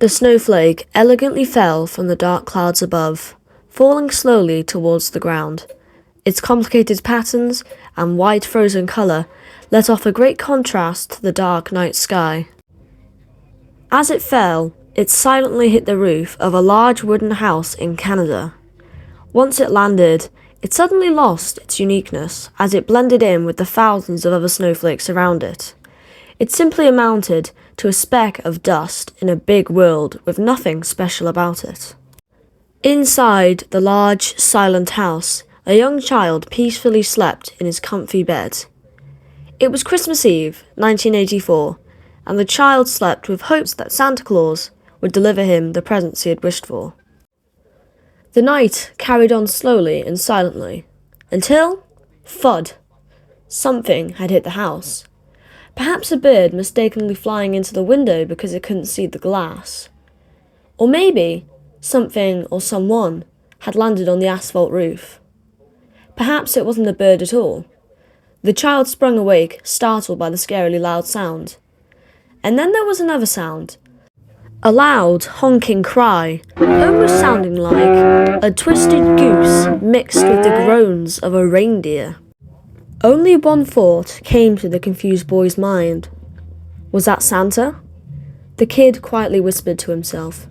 The snowflake elegantly fell from the dark clouds above, falling slowly towards the ground. Its complicated patterns and white frozen colour let off a great contrast to the dark night sky. As it fell, it silently hit the roof of a large wooden house in Canada. Once it landed, it suddenly lost its uniqueness as it blended in with the thousands of other snowflakes around it. It simply amounted to a speck of dust in a big world with nothing special about it. Inside the large, silent house, a young child peacefully slept in his comfy bed. It was Christmas Eve, 1984, and the child slept with hopes that Santa Claus would deliver him the presents he had wished for. The night carried on slowly and silently, until, thud, something had hit the house. Perhaps a bird mistakenly flying into the window because it couldn't see the glass. Or maybe something or someone had landed on the asphalt roof. Perhaps it wasn't a bird at all. The child sprung awake, startled by the scarily loud sound. And then there was another sound. A loud, honking cry, almost sounding like a twisted goose mixed with the groans of a reindeer. Only one thought came to the confused boy's mind. Was that Santa? The kid quietly whispered to himself.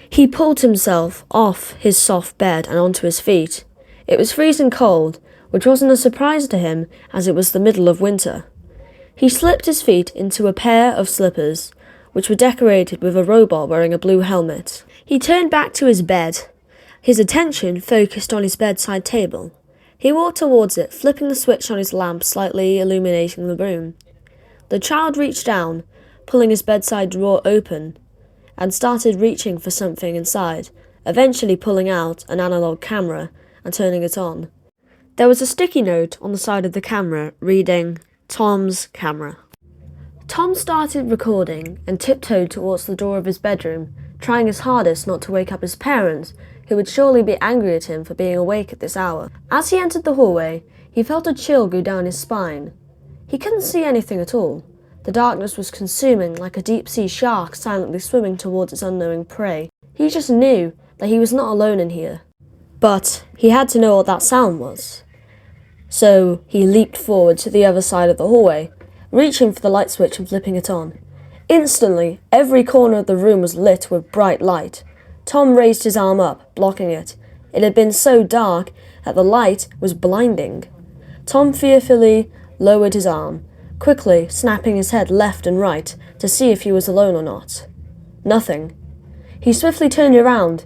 He pulled himself off his soft bed and onto his feet. It was freezing cold, which wasn't a surprise to him as it was the middle of winter. He slipped his feet into a pair of slippers, which were decorated with a robot wearing a blue helmet. He turned back to his bed, his attention focused on his bedside table. He walked towards it, flipping the switch on his lamp, slightly illuminating the room. The child reached down, pulling his bedside drawer open, and started reaching for something inside, eventually pulling out an analog camera and turning it on. There was a sticky note on the side of the camera reading, "Tom's camera." Tom started recording and tiptoed towards the door of his bedroom, trying his hardest not to wake up his parents, who would surely be angry at him for being awake at this hour. As he entered the hallway, he felt a chill go down his spine. He couldn't see anything at all. The darkness was consuming like a deep-sea shark silently swimming towards its unknowing prey. He just knew that he was not alone in here. But he had to know what that sound was. So he leaped forward to the other side of the hallway, reaching for the light switch and flipping it on. Instantly, every corner of the room was lit with bright light. Tom raised his arm up, blocking it. It had been so dark that the light was blinding. Tom fearfully lowered his arm, quickly snapping his head left and right to see if he was alone or not. Nothing. He swiftly turned around,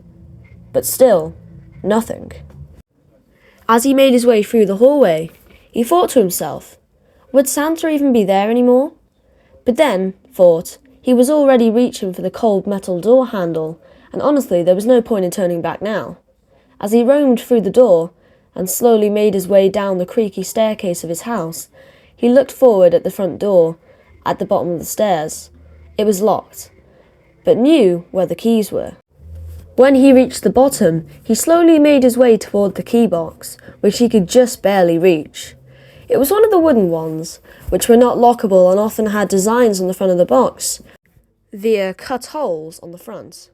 but still, nothing. As he made his way through the hallway, he thought to himself, would Santa even be there anymore? But then, thought, he was already reaching for the cold metal door handle, and honestly there was no point in turning back now. As he roamed through the door, and slowly made his way down the creaky staircase of his house, he looked forward at the front door, at the bottom of the stairs. It was locked, but knew where the keys were. When he reached the bottom, he slowly made his way toward the key box, which he could just barely reach. It was one of the wooden ones, which were not lockable and often had designs on the front of the box, via cut holes on the front.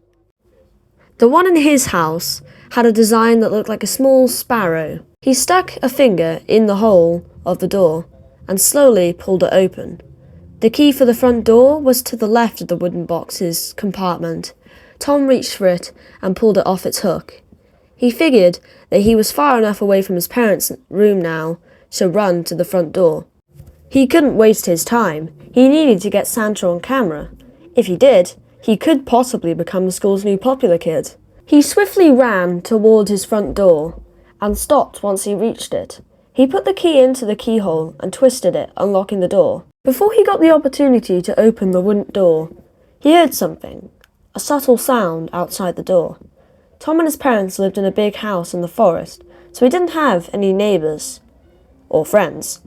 The one in his house had a design that looked like a small sparrow. He stuck a finger in the hole of the door and slowly pulled it open. The key for the front door was to the left of the wooden box's compartment. Tom reached for it and pulled it off its hook. He figured that he was far enough away from his parents' room now to run to the front door. He couldn't waste his time. He needed to get Santa on camera. If he did, he could possibly become the school's new popular kid. He swiftly ran toward his front door and stopped once he reached it. He put the key into the keyhole and twisted it, unlocking the door. Before he got the opportunity to open the wooden door, he heard something, a subtle sound outside the door. Tom and his parents lived in a big house in the forest, so he didn't have any neighbours or friends.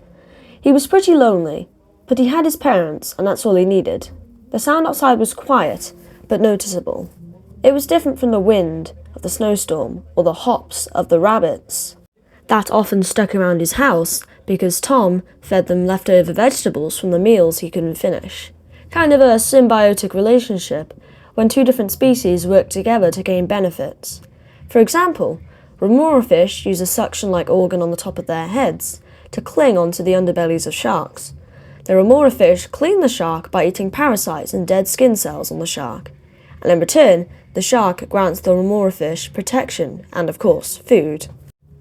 He was pretty lonely, but he had his parents, and that's all he needed. The sound outside was quiet, but noticeable. It was different from the wind of the snowstorm or the hops of the rabbits that often stuck around his house because Tom fed them leftover vegetables from the meals he couldn't finish. Kind of a symbiotic relationship, when two different species work together to gain benefits. For example, remora fish use a suction-like organ on the top of their heads to cling onto the underbellies of sharks. The remora fish clean the shark by eating parasites and dead skin cells on the shark, and in return, the shark grants the remora fish protection and, of course, food.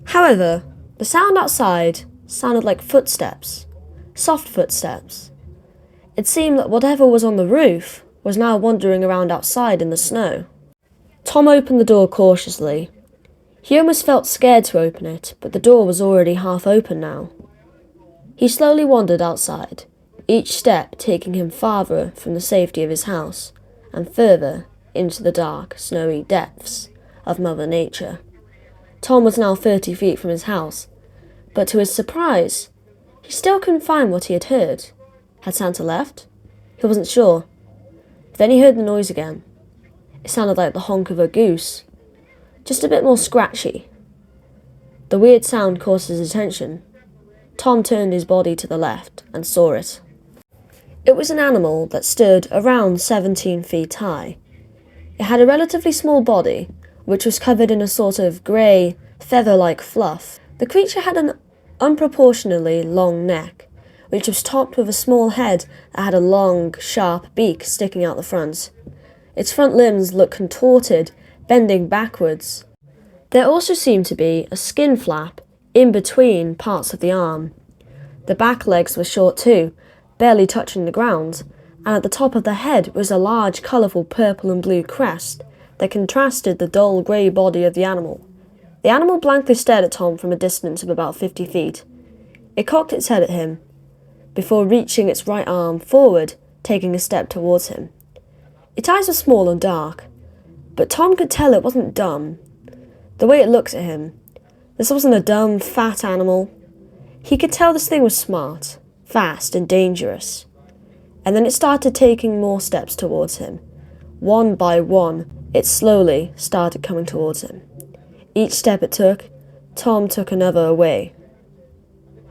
However, the sound outside sounded like footsteps, soft footsteps. It seemed that whatever was on the roof was now wandering around outside in the snow. Tom opened the door cautiously. He almost felt scared to open it, but the door was already half open now. He slowly wandered outside, each step taking him farther from the safety of his house and further into the dark, snowy depths of Mother Nature. Tom was now 30 feet from his house, but to his surprise, he still couldn't find what he had heard. Had Santa left? He wasn't sure. Then he heard the noise again. It sounded like the honk of a goose, just a bit more scratchy. The weird sound caught his attention. Tom turned his body to the left and saw it. It was an animal that stood around 17 feet high. It had a relatively small body, which was covered in a sort of grey, feather-like fluff. The creature had an unproportionately long neck, which was topped with a small head that had a long, sharp beak sticking out the front. Its front limbs looked contorted, bending backwards. There also seemed to be a skin flap in between parts of the arm. The back legs were short too, barely touching the ground, and at the top of the head was a large, colourful purple and blue crest that contrasted the dull grey body of the animal. The animal blankly stared at Tom from a distance of about 50 feet. It cocked its head at him, before reaching its right arm forward, taking a step towards him. Its eyes were small and dark, but Tom could tell it wasn't dumb. The way it looked at him, this wasn't a dumb, fat animal. He could tell this thing was smart, fast and dangerous. And then it started taking more steps towards him. One by one, it slowly started coming towards him. Each step it took, Tom took another away.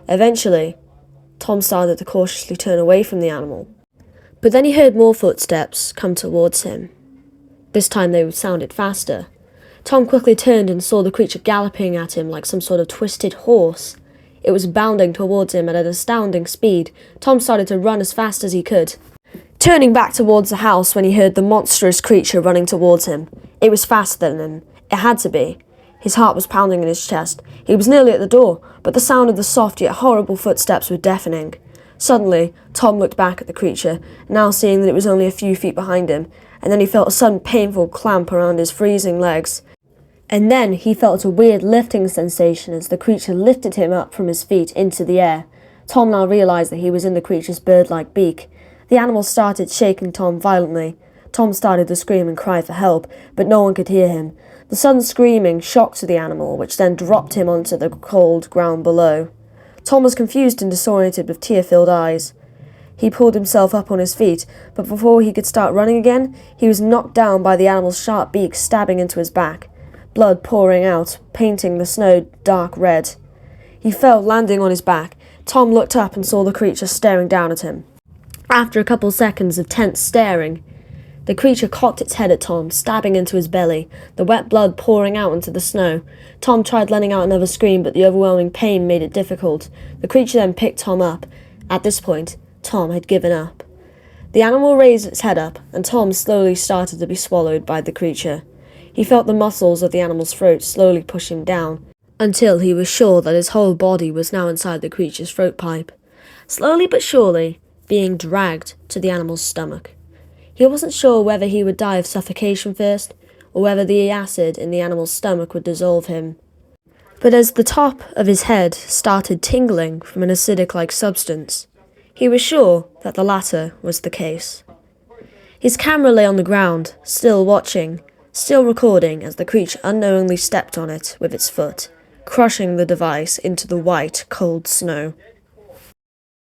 Eventually, Tom started to cautiously turn away from the animal. But then he heard more footsteps come towards him. This time they sounded faster. Tom quickly turned and saw the creature galloping at him like some sort of twisted horse. It was bounding towards him at an astounding speed. Tom started to run as fast as he could, turning back towards the house when he heard the monstrous creature running towards him. It was faster than him. It had to be. His heart was pounding in his chest. He was nearly at the door, but the sound of the soft yet horrible footsteps were deafening. Suddenly, Tom looked back at the creature, now seeing that it was only a few feet behind him, and then he felt a sudden painful clamp around his freezing legs. And then he felt a weird lifting sensation as the creature lifted him up from his feet into the air. Tom now realised that he was in the creature's bird-like beak. The animal started shaking Tom violently. Tom started to scream and cry for help, but no one could hear him. The sudden screaming shocked the animal, which then dropped him onto the cold ground below. Tom was confused and disoriented with tear-filled eyes. He pulled himself up on his feet, but before he could start running again, he was knocked down by the animal's sharp beak stabbing into his back, blood pouring out, painting the snow dark red. He fell, landing on his back. Tom looked up and saw the creature staring down at him. After a couple seconds of tense staring, the creature cocked its head at Tom, stabbing into his belly, the wet blood pouring out into the snow. Tom tried letting out another scream, but the overwhelming pain made it difficult. The creature then picked Tom up. At this point, Tom had given up. The animal raised its head up, and Tom slowly started to be swallowed by the creature. He felt the muscles of the animal's throat slowly push him down, until he was sure that his whole body was now inside the creature's throat pipe, slowly but surely being dragged to the animal's stomach. He wasn't sure whether he would die of suffocation first, or whether the acid in the animal's stomach would dissolve him. But as the top of his head started tingling from an acidic-like substance, he was sure that the latter was the case. His camera lay on the ground, still watching, still recording as the creature unknowingly stepped on it with its foot, crushing the device into the white, cold snow.